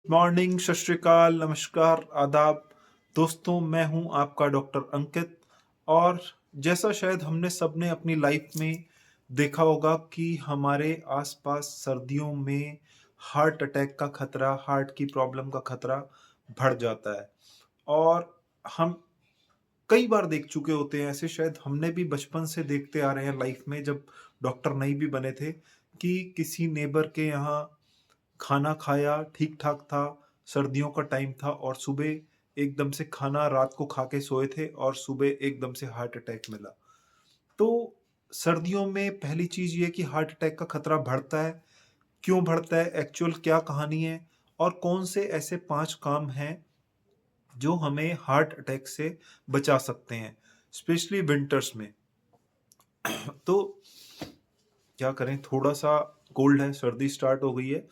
Morning, सत श्री अकाल, नमस्कार, आदाब। दोस्तों, मैं हूं आपका डॉक्टर अंकित। और जैसा शायद हमने सबने अपनी लाइफ में देखा होगा कि हमारे आसपास सर्दियों में हार्ट अटैक का खतरा, हार्ट की प्रॉब्लम का खतरा बढ़ जाता है। और हम कई बार देख चुके होते हैं ऐसे, शायद हमने भी बचपन से देखते आ रहे हैं लाइफ में, जब डॉक्टर नहीं भी बने थे, कि किसी नेबर के यहाँ खाना खाया, ठीक-ठाक था, सर्दियों का टाइम था और सुबह एकदम से खाना रात को खा के सोए थे और सुबह एकदम से हार्ट अटैक मिला। तो सर्दियों में पहली चीज़ ये कि हार्ट अटैक का खतरा बढ़ता है, क्यों बढ़ता है, एक्चुअल क्या कहानी है और कौन से ऐसे 5 काम हैं जो हमें हार्ट अटैक से बचा सकते हैं, स्पेशली विंटर्स में। तो क्या करें, थोड़ा-सा कोल्ड है, सर्दी स्टार्ट हो गई है।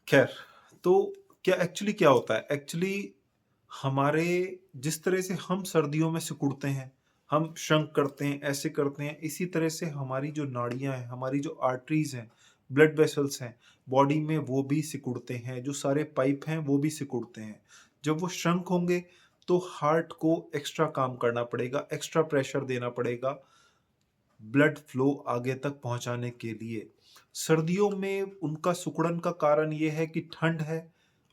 खैर, तो क्या होता है? एक्चुअली हमारे जिस तरह से हम सर्दियों में सिकुड़ते हैं, हम श्रंक करते हैं, ऐसे करते हैं, इसी तरह से हमारी जो नाड़ियाँ हैं, हमारी जो आर्टरीज़ हैं, ब्लड वेसल्स हैं, बॉडी में वो भी सिकुड़ते हैं, जो सारे पाइप हैं वो भी सिकुड़ते हैं। जब वो श्रंक होंगे तो हार्ट को एक्स्ट्रा काम करना पड़ेगा, एक्स्ट्रा प्रेशर देना पड़ेगा ब्लड फ्लो आगे तक पहुंचाने के लिए। सर्दियों में उनका सिकुड़न का कारण ये है कि ठंड है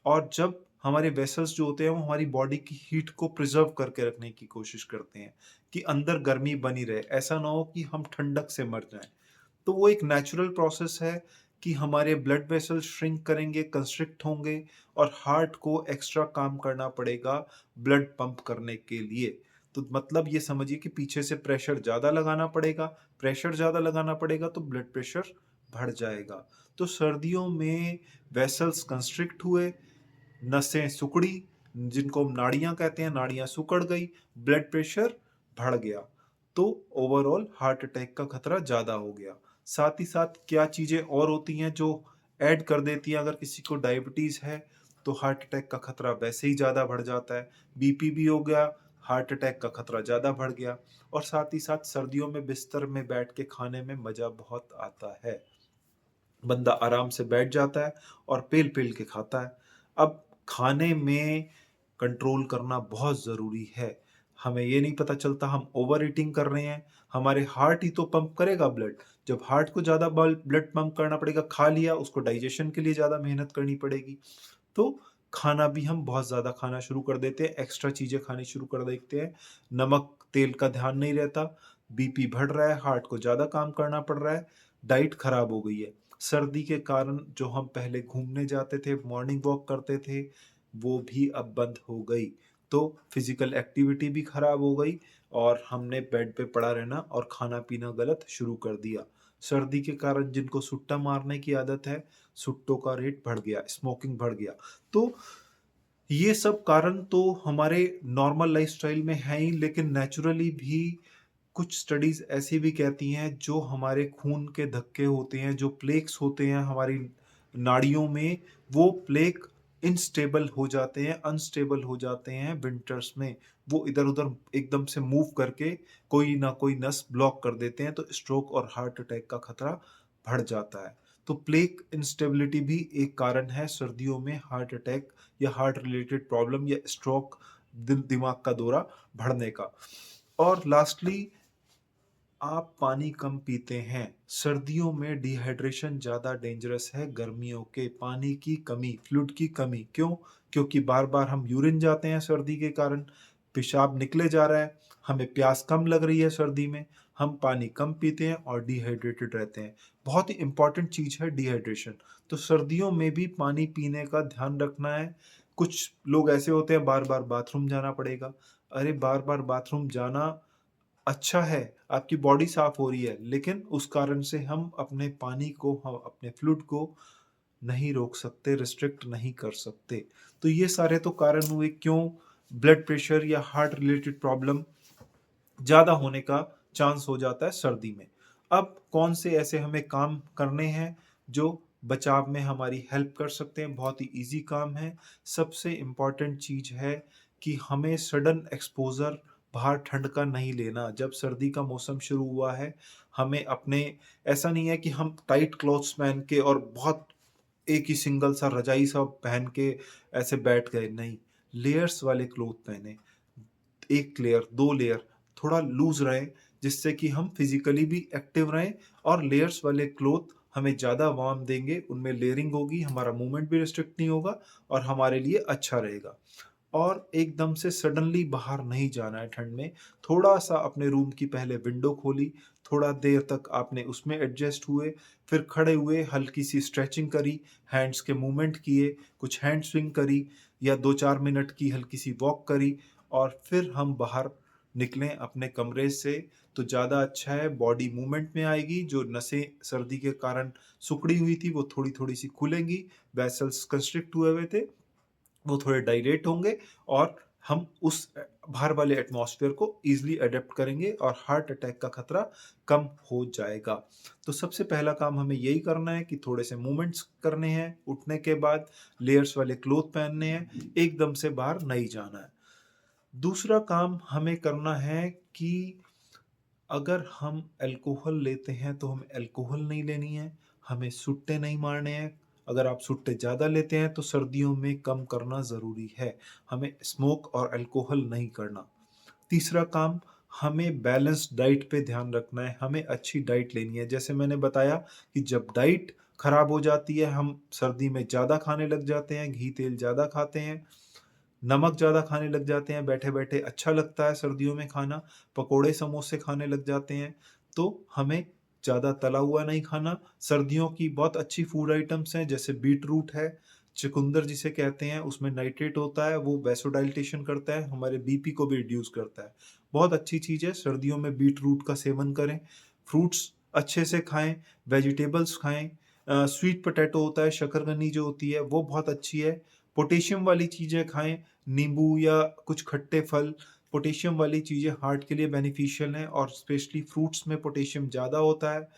और जब हमारे वेसल्स जो होते हैं वो हमारी बॉडी की हीट को प्रिजर्व करके रखने की कोशिश करते हैं कि अंदर गर्मी बनी रहे, ऐसा ना हो कि हम ठंडक से मर जाएं। तो वो एक नेचुरल प्रोसेस है कि हमारे ब्लड वेसल श्रिंक करेंगे, कंस्ट्रिक्ट होंगे और हार्ट को एक्स्ट्रा काम करना पड़ेगा ब्लड पंप करने के लिए। तो मतलब ये समझिए कि पीछे से प्रेशर ज़्यादा लगाना पड़ेगा, प्रेशर ज़्यादा लगाना पड़ेगा तो ब्लड प्रेशर बढ़ जाएगा। तो सर्दियों में वेसल्स कंस्ट्रिक्ट हुए, नसें सिकुड़ी, जिनको हम नाड़ियाँ कहते हैं, नाड़ियाँ सिकुड़ गई, ब्लड प्रेशर बढ़ गया, तो ओवरऑल हार्ट अटैक का खतरा ज़्यादा हो गया। साथ ही साथ क्या चीज़ें और होती हैं जो ऐड कर देती हैं, अगर किसी को डायबिटीज़ है तो हार्ट अटैक का खतरा वैसे ही ज़्यादा बढ़ जाता है, बीपी भी हो गया, हार्ट अटैक का खतरा ज़्यादा बढ़ गया। और साथ ही साथ सर्दियों में बिस्तर में बैठ के खाने में मज़ा बहुत आता है। बंदा आराम से बैठ जाता है और पेल-पेल के खाता है। अब खाने में कंट्रोल करना बहुत ज़रूरी है। हमें ये नहीं पता चलता हम ओवर ईटिंग कर रहे हैं, हमारे हार्ट ही तो पंप करेगा ब्लड। जब हार्ट को ज़्यादा बल ब्लड पंप करना पड़ेगा, खा लिया, उसको डाइजेशन के लिए ज़्यादा मेहनत करनी पड़ेगी। तो खाना भी हम बहुत ज़्यादा खाना शुरू कर देते हैं, एक्स्ट्रा चीज़ें खानी शुरू कर देते हैं। नमक, तेल का ध्यान नहीं रहता, बीपी बढ़ रहा है, हार्ट को ज़्यादा काम करना पड़ रहा है, डाइट खराब हो गई है। सर्दी के कारण जो हम पहले घूमने जाते थे, मॉर्निंग वॉक करते थे, वो भी अब बंद हो गई। तो फिजिकल एक्टिविटी भी खराब हो गई और हमने बेड पे पड़ा रहना और खाना पीना गलत शुरू कर दिया। सर्दी के कारण जिनको सुट्टा मारने की आदत है, सुट्टों का रेट बढ़ गया, स्मोकिंग बढ़ गया। तो ये सब कारण तो हमारे नॉर्मल लाइफस्टाइल में है ही, लेकिन नेचुरली भी कुछ स्टडीज ऐसी भी कहती हैं जो हमारे खून के धक्के होते हैं, जो प्लेक्स होते हैं हमारी नाड़ियों में, वो प्लेक इनस्टेबल हो जाते हैं, अनस्टेबल हो जाते हैं विंटर्स में। वो इधर उधर एकदम से मूव करके कोई ना कोई नस ब्लॉक कर देते हैं, तो स्ट्रोक और हार्ट अटैक का खतरा बढ़ जाता है। तो प्लेक इंस्टेबिलिटी भी एक कारण है सर्दियों में हार्ट अटैक या हार्ट रिलेटेड प्रॉब्लम या स्ट्रोक, दिल दिमाग का दौरा बढ़ने का। और लास्टली, आप पानी कम पीते हैं। सर्दियों में डिहाइड्रेशन ज़्यादा डेंजरस है गर्मियों के। पानी की कमी, फ्लूइड की कमी, क्यों? क्योंकि बार बार हम यूरिन जाते हैं सर्दी के कारण, पेशाब निकले जा रहा है, हमें प्यास कम लग रही है सर्दी में, हम पानी कम पीते हैं और डिहाइड्रेटेड रहते हैं। बहुत ही इंपॉर्टेंट चीज़ है डिहाइड्रेशन। तो सर्दियों में भी पानी पीने का ध्यान रखना है। कुछ लोग ऐसे होते हैं, बार बार बाथरूम जाना पड़ेगा। अरे बार बार बाथरूम जाना अच्छा है, आपकी बॉडी साफ हो रही है, लेकिन उस कारण से हम अपने पानी को, हम अपने फ्लूइड को नहीं रोक सकते, रिस्ट्रिक्ट नहीं कर सकते। तो ये सारे तो कारण हुए क्यों ब्लड प्रेशर या हार्ट रिलेटेड प्रॉब्लम ज़्यादा होने का चांस हो जाता है सर्दी में। अब कौन से ऐसे हमें काम करने हैं जो बचाव में हमारी हेल्प कर सकते हैं? बहुत ही ईज़ी काम है। सबसे इम्पोर्टेंट चीज़ है कि हमें सडन एक्सपोज़र बाहर ठंड का नहीं लेना। जब सर्दी का मौसम शुरू हुआ है, हमें अपने, ऐसा नहीं है कि हम टाइट क्लॉथ्स पहन के और बहुत एक ही सिंगल सा रजाई सा पहन के ऐसे बैठ गए, नहीं, लेयर्स वाले क्लोथ पहने। एक लेयर, 2 लेयर, थोड़ा लूज़ रहे, जिससे कि हम फिज़िकली भी एक्टिव रहें, और लेयर्स वाले क्लॉथ हमें ज़्यादा वार्म देंगे, उनमें लेयरिंग होगी, हमारा मूवमेंट भी रिस्ट्रिक्ट नहीं होगा और हमारे लिए अच्छा रहेगा। और एकदम से सडनली बाहर नहीं जाना है ठंड में, थोड़ा-सा अपने रूम की पहले विंडो खोली, थोड़ा देर तक आपने उसमें एडजस्ट हुए, फिर खड़े हुए, हल्की-सी स्ट्रेचिंग करी, हैंड्स के मूवमेंट किए, कुछ हैंड स्विंग करी या 2-4 मिनट की हल्की-सी वॉक करी, और फिर हम बाहर निकलें अपने कमरे से, तो ज़्यादा अच्छा है। बॉडी मूवमेंट में आएगी, जो नसें सर्दी के कारण सिकुड़ी हुई थी, वो थोड़ी-थोड़ी सी खुलेंगी, वेसल्स कंस्ट्रिक्ट हुए हुए थे, वो थोड़े डायलेट होंगे, और हम उस बाहर वाले एटमॉस्फेयर को ईज़िली अडॉप्ट करेंगे और हार्ट अटैक का खतरा कम हो जाएगा। तो सबसे पहला काम हमें यही करना है कि थोड़े से मूवमेंट्स करने हैं, उठने के बाद लेयर्स वाले क्लॉथ पहनने हैं, एकदम से बाहर नहीं जाना है। दूसरा काम हमें करना है कि अगर हम अल्कोहल लेते हैं तो हमें अल्कोहल नहीं लेनी है, हमें सुट्टे नहीं मारने हैं। अगर आप सुट्टे ज़्यादा लेते हैं तो सर्दियों में कम करना ज़रूरी है। हमें स्मोक और अल्कोहल नहीं करना। तीसरा काम, हमें बैलेंस्ड डाइट पे ध्यान रखना है, हमें अच्छी डाइट लेनी है। जैसे मैंने बताया कि जब डाइट खराब हो जाती है, हम सर्दी में ज़्यादा खाने लग जाते हैं, घी तेल ज़्यादा खाते हैं, नमक ज़्यादा खाने लग जाते हैं, बैठे-बैठे अच्छा लगता है सर्दियों में खाना, पकोड़े समोसे खाने लग जाते हैं, तो हमें ज़्यादा तला हुआ नहीं खाना। सर्दियों की बहुत अच्छी फूड आइटम्स हैं, जैसे बीट रूट है, चुकंदर जिसे कहते हैं, उसमें नाइट्रेट होता है, वो वैसोडाइलेशन करता है, हमारे बीपी को भी रिड्यूस करता है। बहुत अच्छी चीज़ है, सर्दियों में बीट रूट का सेवन करें, फ्रूट्स अच्छे से खाएँ, वेजिटेबल्स खाएँ, स्वीट पोटैटो होता है, शकरकंदी जो होती है, वो बहुत अच्छी है। पोटेशियम वाली चीज़ें खाएँ, नींबू या कुछ खट्टे फल, पोटेशियम वाली चीज़ें हार्ट के लिए बेनिफिशियल हैं, और स्पेशली फ्रूट्स में पोटेशियम ज़्यादा होता है।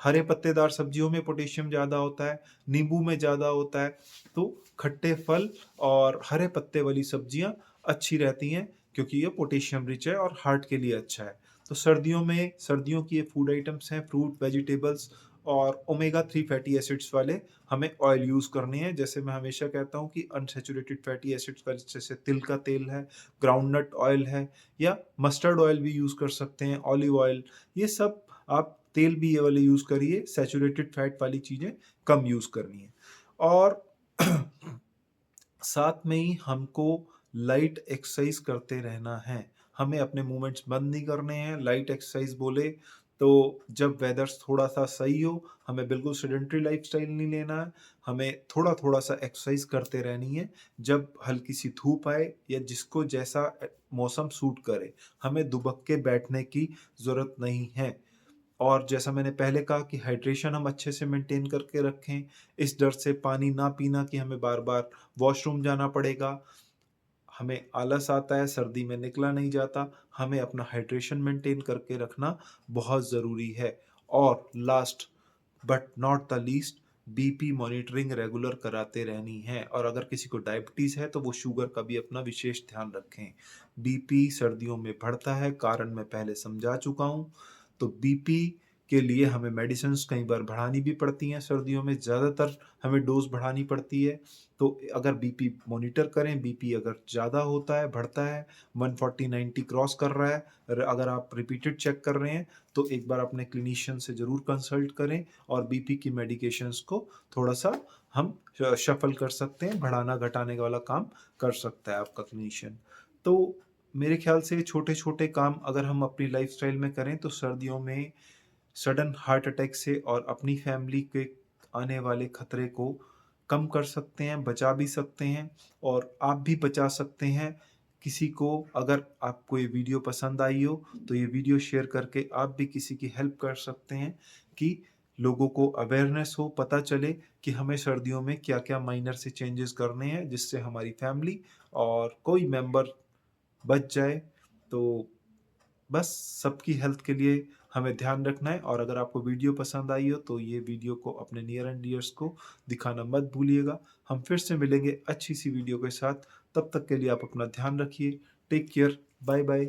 हरे पत्तेदार सब्जियों में पोटेशियम ज़्यादा होता है, नींबू में ज़्यादा होता है, तो खट्टे फल और हरे पत्ते वाली सब्जियाँ अच्छी रहती हैं, क्योंकि ये पोटेशियम रिच है और हार्ट के लिए अच्छा है। तो सर्दियों में, सर्दियों की ये फूड आइटम्स हैं, फ्रूट, वेजिटेबल्स और ओमेगा 3 फैटी एसिड्स वाले हमें ऑयल यूज़ करने हैं। जैसे मैं हमेशा कहता हूँ कि अनसैचुरेटेड फैटी एसिड्स वाले, जैसे तिल का तेल है, ग्राउंडनट ऑयल है, या मस्टर्ड ऑयल भी यूज़ कर सकते हैं, ऑलिव ऑयल, ये सब आप तेल भी ये वाले यूज़ करिए, सैचुरेटेड फैट वाली चीज़ें कम यूज़ करनी है। और साथ में ही हमको लाइट एक्सरसाइज करते रहना है। हमें अपने मूवमेंट्स बंद नहीं करने हैं। लाइट एक्सरसाइज बोले तो जब वेदर थोड़ा-सा सही हो, हमें बिल्कुल सेडेंटरी लाइफ़स्टाइल नहीं लेना है। हमें थोड़ा-थोड़ा सा एक्सरसाइज करते रहनी है। जब हल्की-सी धूप आए या जिसको जैसा मौसम सूट करे, हमें दुबक के बैठने की ज़रूरत नहीं है। और जैसा मैंने पहले कहा कि हाइड्रेशन हम अच्छे से मेंटेन करके रखें, इस डर से पानी ना पीना कि हमें बार-बार वॉशरूम जाना पड़ेगा, हमें आलस आता है, सर्दी में निकला नहीं जाता, हमें अपना हाइड्रेशन मेंटेन करके रखना बहुत ज़रूरी है। और last but not the least, BP monitoring regular कराते रहनी है, और अगर किसी को डायबिटीज़ है तो वो शुगर का भी अपना विशेष ध्यान रखें। बीपी सर्दियों में बढ़ता है, कारण मैं पहले समझा चुका हूँ। तो बीपी के लिए हमें मेडिसिन्स कई बार बढ़ानी भी पड़ती हैं, सर्दियों में ज़्यादातर हमें डोज़ बढ़ानी पड़ती है। तो अगर बीपी मॉनिटर करें, बीपी अगर ज़्यादा होता है, बढ़ता है, 140-90 क्रॉस कर रहा है, अगर आप रिपीटेड चेक कर रहे हैं, तो एक बार अपने क्लिनिशियन से ज़रूर कंसल्ट करें, और बीपी की मेडिकेशंस को थोड़ा-सा हम शफ़ल कर सकते हैं, बढ़ाना-घटाने वाला काम कर सकता है आपका क्लिनिशियन। तो मेरे ख़्याल से छोटे-छोटे काम अगर हम अपनी लाइफ़स्टाइल में करें, तो सर्दियों में सडन हार्ट अटैक से और अपनी फैमिली के आने वाले खतरे को कम कर सकते हैं, बचा भी सकते हैं, और आप भी बचा सकते हैं। किसी को अगर आपको ये वीडियो पसंद आई हो, तो ये वीडियो शेयर करके आप भी किसी की हेल्प कर सकते हैं, कि लोगों को अवेयरनेस हो, पता चले कि हमें सर्दियों में क्या-क्या माइनर से चेंजेस करने हैं, जिससे हमारी फैमिली और कोई मेंबर बच जाए। तो बस सबकी हेल्थ के लिए हमें ध्यान रखना है, और अगर आपको वीडियो पसंद आई हो तो ये वीडियो को अपने नियर एंड डियर्स को दिखाना मत भूलिएगा। हम फिर से मिलेंगे अच्छी सी वीडियो के साथ। तब तक के लिए आप अपना ध्यान रखिए। Take care. Bye bye.